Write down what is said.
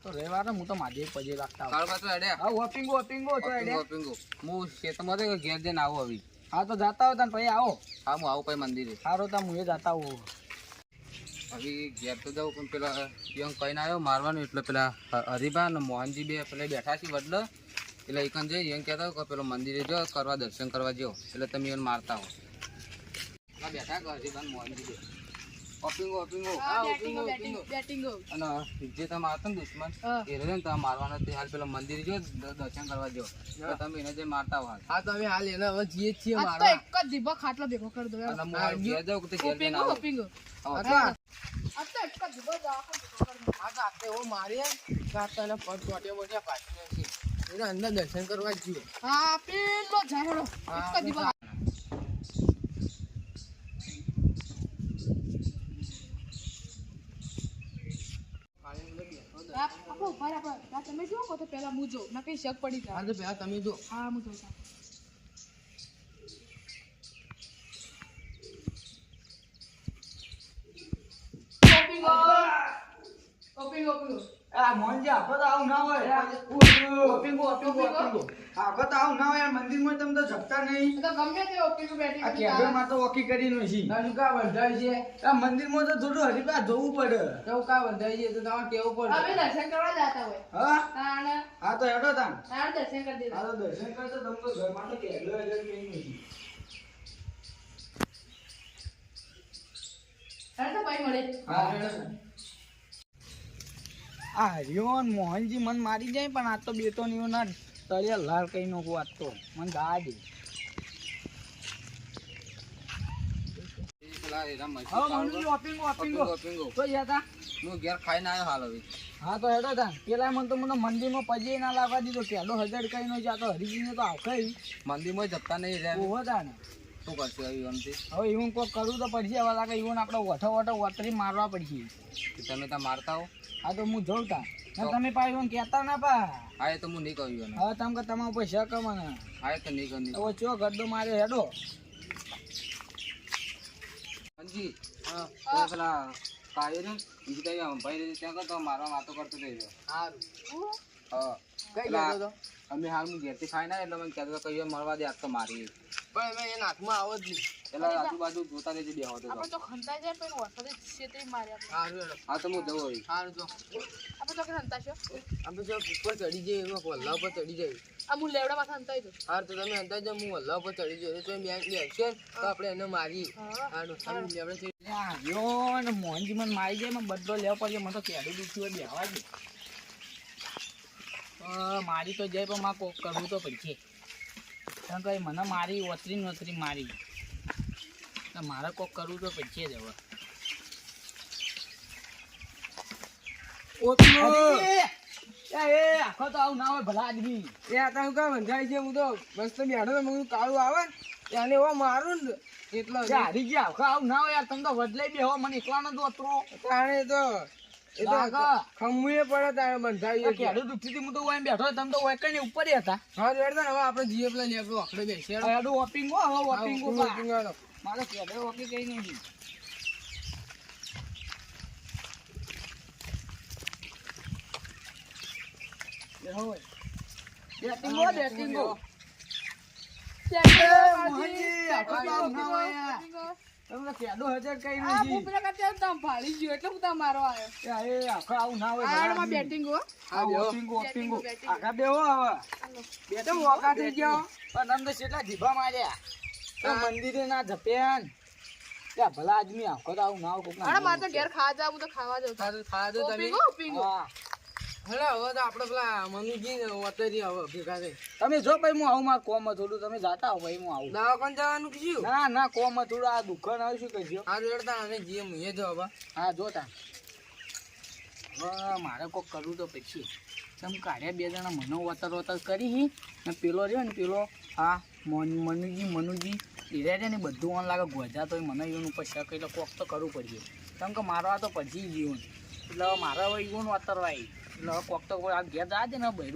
તો રહેવા હું તો માજે પજે રાખતા કાળ પાછો હેડે હા વોપિંગો તો હેડે ઓપિંગો હું ખેતરમાં તો ઘેર જઈને આવું હવે હા તો જાતા હો તને પછી આવો હા હું આવું પછી મંદિરે સારો તા હું એ જાતા હોઉં હવે ઘેર તો જાઉં પણ પેલા યંગ કહીને આવ્યો મારવાનું એટલે પેલા હરિભા ને મોહનજી બે પેલા બેઠા છે વડલો એટલે એકન જઈ યંગ કહેતા કે પેલો મંદિરે જો કરવા દર્શન કરવા જો એટલે તમે એને મારતા હો બેઠા કે હરિભા ને મોહનજી બે ઓપિંગો અને જે તમે આવતા ને દુશ્મન એ રહે ને તમે મારવાના તે હાલ પેલા મંદિરે જો દર્શન કરવા જો તમે એને જે મારતા હો હા તો અમે હાલ એને હવે જીએ છીએ આ તો મારવા એક જ દીપો ખાટલો ભેગો કરી દો અને હું ઘેર જાઉં કે ઘેર જઈને આવું હા તો એક જ દીપો ભેગો આપણે એવો મારીએ કે આપણે એને પગ ચોટે મોટે પાછી નાખીએ એને અંદર દર્શન કરવા જ જઈએ હા પેલો ઝાડો એક જ દીપો આપો બરાબર તમે જો કહો તો પેલા હું જો ના કઈ શક પડી જાય હા તો પહેલા તમે જો હા હું જોતા ઓપિંગો આ મોહનજી આખો તો આવું ના હોય ઓપિંગો આખો તો આવું ના હોય યાર મંદિરમાં તમે તો જપતા નહીં તો ગમે તે ઓપિંગો બેઠી આ કેબલમાં તો ઓકી કરીને છે નાનું કા બંધાય છે આ મંદિરમાં તો થોડું હરિભા જોવું પડે કેવું કા બંધાય છે તો તમારે કેવું પડે અમે દર્શન કરવા જતા હોય હા તાણ હા તો હેડો તાન તાણ દર્શન કરી દીધા હા તો દર્શન કરતો તમે તો ઘરમાં તો કેબલ હજાર કઈ નથી તાણ તો ભાઈ મળે હા આ હરિયોન મોહનજી મન મારી જાય પણ આ તો બેટો નીઓ ના તળિયા લાલ કઈ નો વાત તો મન દા દે પેલા એરા હવે મોહનજી ઓપિંગો તો યાતા હું ઘેર ખાઈને આવ્યો હાલ હવે હા તો હેડો તા પેલા મને તો મને મંદિરમાં પજે ના લાવવા દીધો કેલો હજાર કઈ નો જા તો હરિજીને તો આવખઈ મંદિરમાં જપતા નહીં રહ્યા ઓહો તા ને શું કરશે હવે એમથી હવે એવું કોક કરવું તો પડશે હવે લાગે એવું આપણે વઠો વતરી મારવા પડશે તમે ત્યાં મારતા હો હા તો હું જોઉં તા તમે પાછું કહેતા ના પા હા એ તો હું નહીં કહ્યું એને હવે તમે કે તમારા ઉપર શક મને હા એ તો નહીં કહ્યું હવે ચો ગડ્ડો મારે હેડો મંજી હા તો પેલા કાયો ને બીજી કઈ ભાઈ ત્યાં કરતો મારવા વાતો કરતો રહેજો સારું હા કઈ પેલા ગયો તો અમે હાલ હું ઘેરથી ખાઈને આવ્યો એટલે મને કહેતો કહીએ મળવા દે આજ તો મારી પણ મેં એના હાથમાં આવો જ નહીં પેલા આજુબાજુ જોતા રહેજો બે હોતો આપણે તો ખંતા જાય પણ વરસાદે છેતરી માર્યા સારું હેડો હા તો હું જવું હવે સારું તો આપણે તો કે ખંતા છો આપણે જો ઉપર ચડી જઈએ એમાં વલ્લા ઉપર ચડી જઈએ આ હું લેવડા માથે ખંતાઈ દઉં સારું તો તમે અંદાજ હું વલ્લા ઉપર ચડી જઈએ તો બેસશે તો આપણે એને મારી સારું સારું આપણે આવ્યો ને મોહનજી મને મારી જાય મને બદલો લેવો પડશે મને તો કેડું દુખ્યું હોય બેહવા દે મારી તો જાય પણ મારે કોક કરવું તો પડશે કારણ કે મને મારી ઓતરી મારી તો મારે કોક કરવું તો પડશે જ હવે આખો તો આવું ના હોય ભલા આદમી એ આ તો કા બંધાય છે હું તો મસ્ત બેઠો તો હું કાળું આવે ને એને એવો મારું ને એટલો હારી ગયા આખો આવું ના હોય યાર તમે તો બદલાઈ બેહો મને એકલાનો જ ઓતરો તાણે તો એ તો લાગા. ખમુએ પડે તારે બંધાય છે કેડું દુખતી હું તો ઓય બેઠો તમે તો ઓય કઈ ઉપર હતા હા રેડ હવે આપણે જીએ પેલા લેબડો આખડે બેસીએ કેડું વોપિંગો હવે વોપિંગો હાલો મારે કેડું વોપિંગ કઈ નહીં બેટિંગો મોહનજી આખો તો આવું ના હોય યાર. તમને કેડો હજાર કઈ આ નથી હું પેલા કરતા તમ ભાળી ગયો એટલે હું તાર મારવા આવ્યો એ આખો આવું ના હોય આડમાં ભલા બેટિંગ હો આ વોપિંગો બેટિંગો. આખા બેહો હવે બેટિંગ વોકા થઈ ગયો પણ તમને કેટલા જીભા માર્યા તો મંદિરે ના જપ્યાન ત્યાં ભલા આદમી આખો તો આવું ના હોય કોક ના અરે મારે તો ઘેર ખાવા જાવ હું તો ખાવા જાઉં ખાધું ખાવા દો તમે ઓપિંગો ઓપિંગો હા. હેલો હવે તો આપણે પેલા મમ્મીજી ને વતરી હવે ભેગા થઈ તમે જો ભાઈ હું આવું માર કોમ થોડું તમે જાતા હો ભાઈ હું આવું દવાખાને જવાનું કીધું ના ના કોમ થોડું આ દુકાન આવી શું કહેજો આ રેડતા અને જીએ મુએ જો હવે હા જોતા હવે મારે કોક કરવું તો પછી તમે કાઢ્યા બે જણા મને વતર કરી ને પેલો રહ્યો ને પેલો હા મનુજી એરિયા છે ને બધું ઓન લાગે ગોજા તો મને એવું ઉપર શક એટલે કોક તો કરવું પડશે કેમ કે મારવા તો પછી જીવન એટલે હવે મારે હવે એવું વતરવાય એટલે હવે કોક તો આ ઘેર જાય છે ને બૈરું